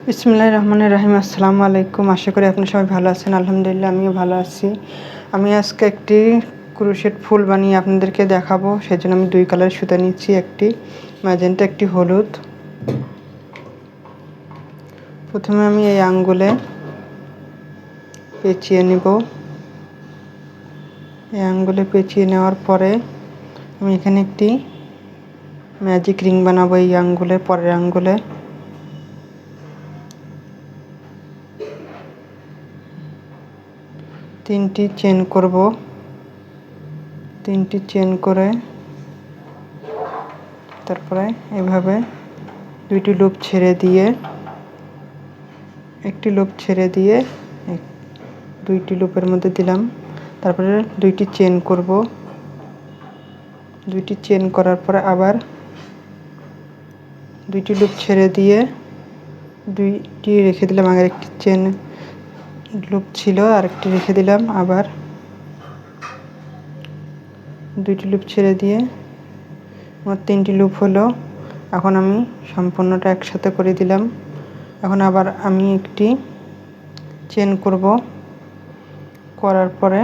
বিসমিল্লাহির রহমানির রহিম। আসসালামু আলাইকুম। আশা করি আপনি সবাই ভালো আছেন। আলহামদুলিল্লাহ আমিও ভালো আছি। আমি আজকে একটি ক্রোশেট ফুল বানিয়ে আপনাদেরকে দেখাবো। সেজন্য আমি 2 কালারের সুতা নিয়েছি, একটি ম্যাজেন্টা, একটি হলুদ। প্রথমে আমি এই আঙ্গুলে পেঁচিয়ে নেব। এই আঙ্গুলে পেঁচিয়ে নেওয়ার পরে আমি এখানে একটি ম্যাজিক রিং বানাবো। এই আঙ্গুলে, পরের আঙ্গুলে তিনটি চেন করব। তিনটি চেন করে তারপরে এভাবে দুইটি লুপ ছেড়ে দিয়ে, একটি লুপ ছেড়ে দিয়ে দুইটি লুপের মধ্যে দিলাম। তারপরে দুইটি চেন করব। দুইটি চেন করার পরে আবার দুইটি লুপ ছেড়ে দিয়ে দুইটি রেখে দিলাম। আগের একটি চেন লুপ ছিল, আরেকটি রেখে দিলাম। আবার দুইটি লুপ ছেড়ে দিয়ে আমার 3টি লুপ হলো। এখন আমি সম্পূর্ণটা একসাথে করে দিলাম। এখন আবার আমি একটি চেন করব। করার পরে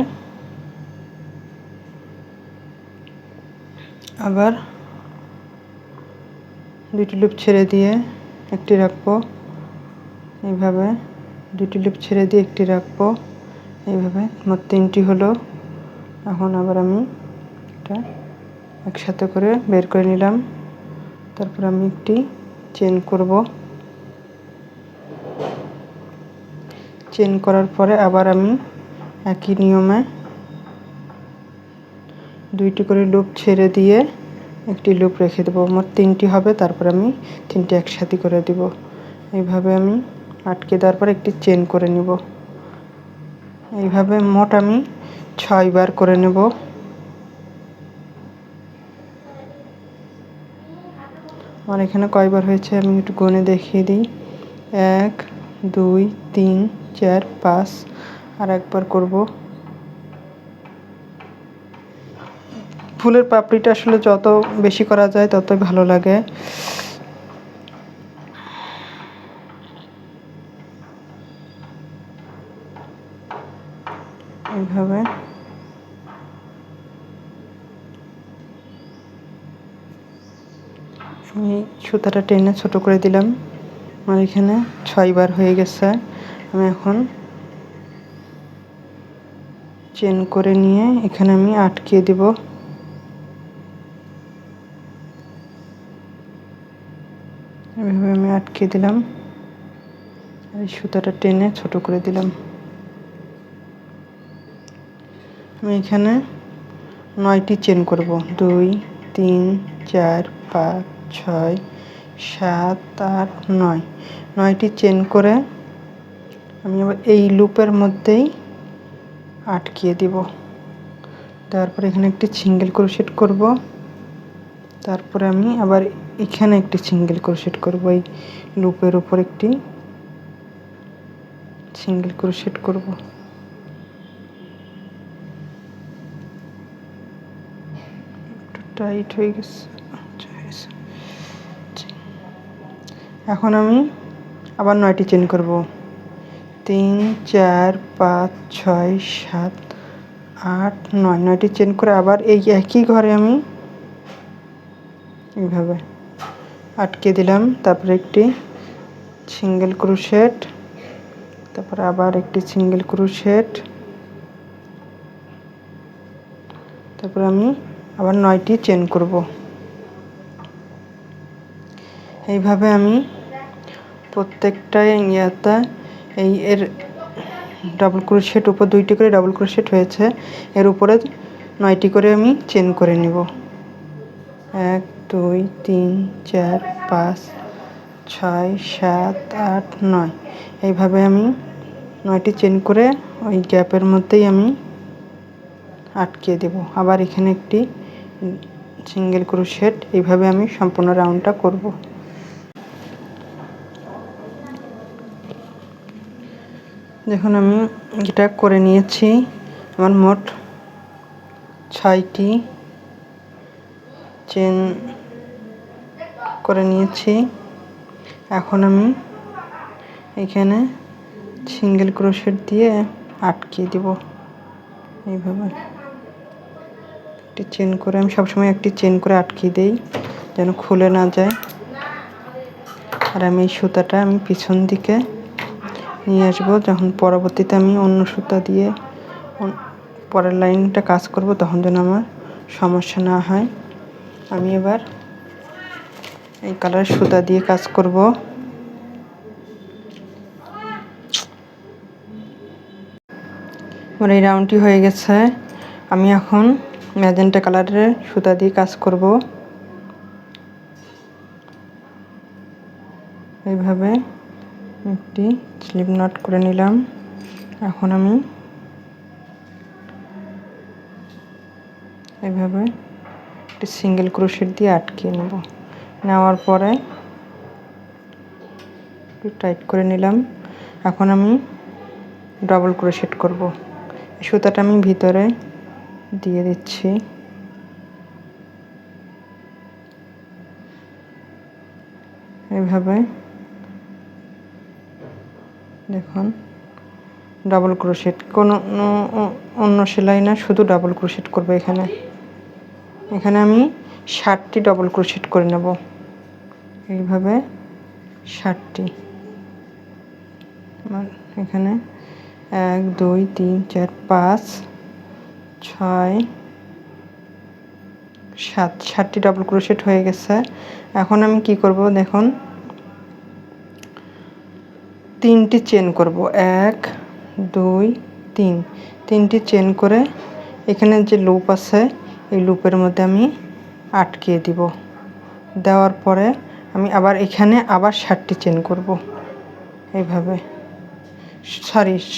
আবার দুইটি লুপ ছেড়ে দিয়ে একটি রাখবো। এইভাবে দুইটি লুপ ছেড়ে দিয়ে একটি রাখবো। এইভাবে মোট 3টি হলো। এখন আবার আমি এটা একসাথে করে বের করে নিলাম। তারপর আমি একটি চেন করব। চেন করার পরে আবার আমি একই নিয়মে দুইটি করে লুপ ছেড়ে দিয়ে একটি লুপ রেখে দেবো। মোট 3টি হবে। তারপর আমি 3টি একসাথে করে দিব। এইভাবে আমি আটকে দেওয়ার পর একটি চেন করে নিব। এইভাবে মোট আমি 6 বার করে নেব। আমার এখানে কয়বার হয়েছে আমি একটু গুনে দেখিয়ে দিই। 1 2 3 4 5। আর একবার করব। ফুলের পাপড়িটা আসলে যত বেশি করা যায় ততই ভালো লাগে। এইভাবে আমি সুতাটা টেনে ছোট করে দিলাম। আমার এখানে 6 বার হয়ে গেছে। আমি এখন চেন করে নিয়ে এখানে আমি আটকে দেব। এভাবে আমি আটকে দিলাম। এই সুতাটা টেনে ছোট করে দিলাম। আমি এখানে 9টি চেন করব। 2 3 4 5 6 7 8 9। 9টি চেন করে আমি আবার এই লুপের মধ্যেই আটকিয়ে দিব। তারপর এখানে একটি সিঙ্গেল ক্রোশেট করব। তারপরে আমি আবার এখানে একটি সিঙ্গেল ক্রোশেট করব। এই লুপের উপর একটি সিঙ্গেল ক্রোশেট করব। একটু টাইট হয়ে গেছে। এখন আমি আবার 9টি চেন করব। 3 4 5 6 7 8 9। 9টি চেন করে আবার এই একই ঘরে আমি এইভাবে আটকে দিলাম। তারপরে একটি সিঙ্গেল ক্রোশেট, তারপর আবার একটি সিঙ্গেল ক্রোশেট, তারপর আমি আবার 9টি চেন করব। এইভাবে আমি প্রত্যেকটা ইয়াতে এর ডাবল ক্রোশেট উপর 2টি করে ডাবল ক্রোশেট হয়েছে, এর উপরে 9টি করে আমি চেন করে নিব। 1 2 3 4 5 6 7 8 9। এইভাবে আমি 9টি চেন করে ওই গ্যাপের মধ্যেই আমি আটকে দেব। আবার এখানে একটি সিঙ্গেল ক্রোশেট। এইভাবে আমি সম্পূর্ণ রাউন্ডটা করব। দেখুন আমি এটা করে নিয়েছি। আমার মোট 6টি চেন করে নিয়েছি। এখন আমি এখানে সিঙ্গেল ক্রোশেট দিয়ে আটকে দিব এইভাবে। একটি চেন করে আমি সবসময় একটি চেন করে আটকে দেই যেন খুলে না যায়। আর আমি এই সুতাটা আমি পিছন দিকে নিয়ে আসবো, যখন পরবর্তীতে আমি অন্য সুতা দিয়ে পরের লাইনটা কাজ করব তখন যেন আমার সমস্যা না হয়। আমি এবার এই কালার সুতা দিয়ে কাজ করব। আমার এই রাউন্ডটি হয়ে গেছে। আমি এখন ম্যাজেন্টা কালারের সুতা দিয়ে কাজ করব। এইভাবে একটি স্লিপ নট করে নিলাম। এখন আমি এইভাবে একটি সিঙ্গেল ক্রোশেট দিয়ে আটকে নেব। নেওয়ার পরে একটু টাইট করে নিলাম। এখন আমি ডাবল ক্রোশেট করব। সুতাটা আমি ভিতরে দিয়ে দিচ্ছি। এইভাবে দেখুন ডাবল ক্রোশেট, কোনো অন্য সেলাই না, শুধু ডাবল ক্রোশেট করব। এখানে আমি 60টি ডাবল ক্রোশেট করে নেব। এইভাবে 60টি। আমার এখানে 1 2 3 4 5 6 7 60টি ডাবল ক্রোশেট হয়ে গেছে। এখন আমি কি করব দেখুন, 3টি চেন করব। 1 2 3, 3টি চেন করে এখানে যে লুপ আছে এই লুপের মধ্যে আমি আটকে দিব। দেওয়ার পরে আমি আবার এখানে আবার 60টি চেন করব। এইভাবে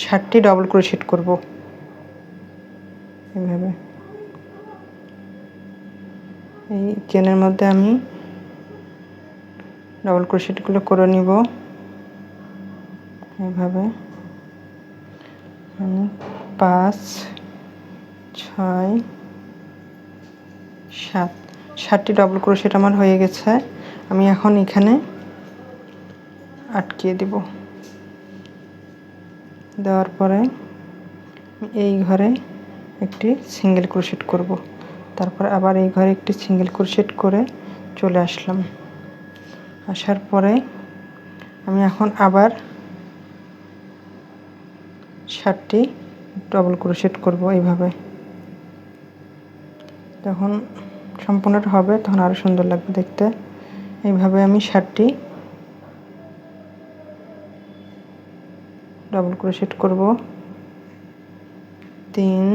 60টি ডাবল ক্রোশেট করব। এইভাবে এই চেনের মধ্যে আমি ডাবল ক্রোশেটগুলো করে নিব। এইভাবে 5 6 7, 60টি ডাবল ক্রোশেট আমার হয়ে গেছে। আমি এখন এখানে আটকে দিব। দেওয়ার পরে এই ঘরে একটি সিঙ্গেল ক্রোশেট করব। তারপর আবার এই ঘরে একটি সিঙ্গেল ক্রোশেট করে চলে আসলাম। আসার পরে আমি এখন আবার 60টি ডাবল ক্রোশেট করব। এইভাবে যখন সম্পূর্ণটা হবে তখন আরও সুন্দর লাগবে দেখতে। এইভাবে আমি 60টি ডাবল ক্রোশেট করব। 3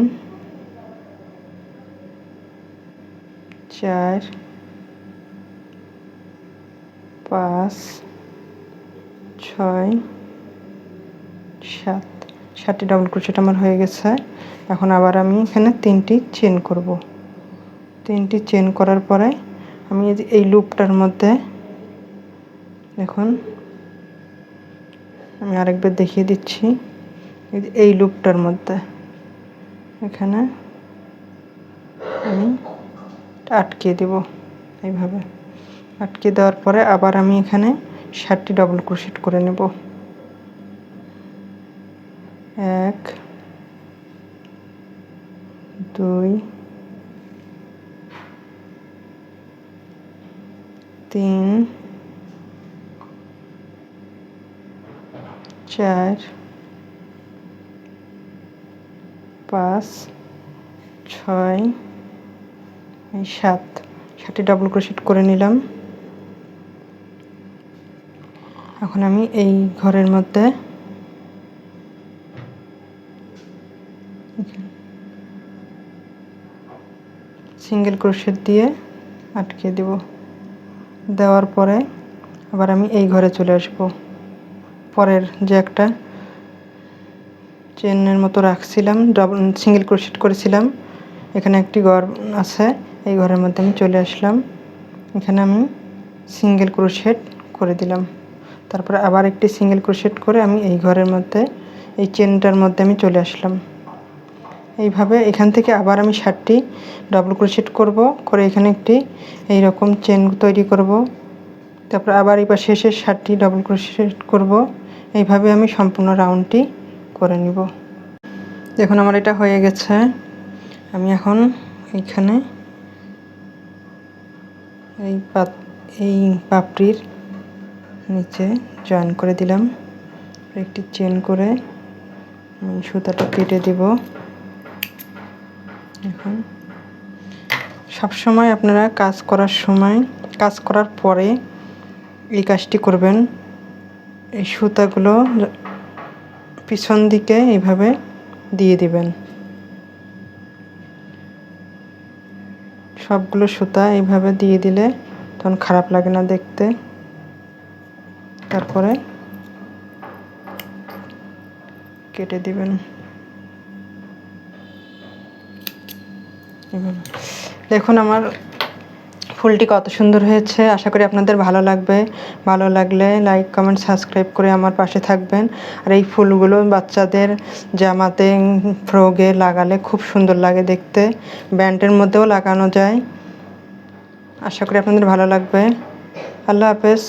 4 5 6 7, 60টি ডাবল ক্রোশেট আমার হয়ে গেছে। এখন আবার আমি এখানে 3টি চেন করব। 3টি চেন করার পরে আমি এই লুপটার মধ্যে দেখুন, আমি আরেকবার দেখিয়ে দিচ্ছি। এই লুপটার মধ্যে এখানে আমি আটকে দেব। এইভাবে আটকে দেওয়ার পরে আবার আমি এখানে 60টি ডাবল ক্রোশেট করে নেব। 1 2 3 4 5 6 7, 7টি ডাবল ক্রোশেট করে নিলাম। এখন আমি এই ঘরের মধ্যে সিঙ্গেল ক্রোশেট দিয়ে আটকে দেব। দেওয়ার পরে আবার আমি এই ঘরে চলে আসব। পরের যে একটা চেনের মতো রাখছিলাম, ডাবল সিঙ্গেল ক্রোশেট করেছিলাম, এখানে একটি ঘর আছে। এই ঘরের মধ্যে আমি চলে আসলাম। এখানে আমি সিঙ্গেল ক্রোশেট করে দিলাম। তারপরে আবার একটি সিঙ্গেল ক্রোশেট করে আমি এই ঘরের মধ্যে এই চেনটার মধ্যে আমি চলে আসলাম। এইভাবে এখান থেকে আবার আমি 60টি ডাবল ক্রোশেট করব, করে এখানে একটি এই রকম চেন তৈরি করব। তারপর আবার এই পাশে এসে 60টি ডাবল ক্রোশেট করব, এইভাবে আমি সম্পূর্ণ রাউন্ডটি করে নিব। দেখুন আমার এটা হয়ে গেছে। আমি এখন এইখানে এই পাপড়ির নিচে জয়েন করে দিলাম, একটি চেন করে সুতাটা কেটে দিব। এখন সবসময় আপনারা কাজ করার পরে এই কাজটি করবেন। এই সুতাগুলো পিছন দিকে এইভাবে দিয়ে দিবেন। সবগুলো সুতা এইভাবে দিয়ে দিলে তখন খারাপ লাগে না দেখতে। তারপরে কেটে দিবেন এভাবে। দেখুন আমার ফুলটি কত সুন্দর হয়েছে। আশা করি আপনাদের ভালো লাগবে। ভালো লাগলে লাইক, কমেন্ট, সাবস্ক্রাইব করে আমার পাশে থাকবেন। আর এই ফুলগুলো বাচ্চাদের জামাতে, ফ্রকে লাগালে খুব সুন্দর লাগে দেখতে। ব্যান্ডের মধ্যেও লাগানো যায়। আশা করি আপনাদের ভালো লাগবে। আল্লাহ হাফেজ।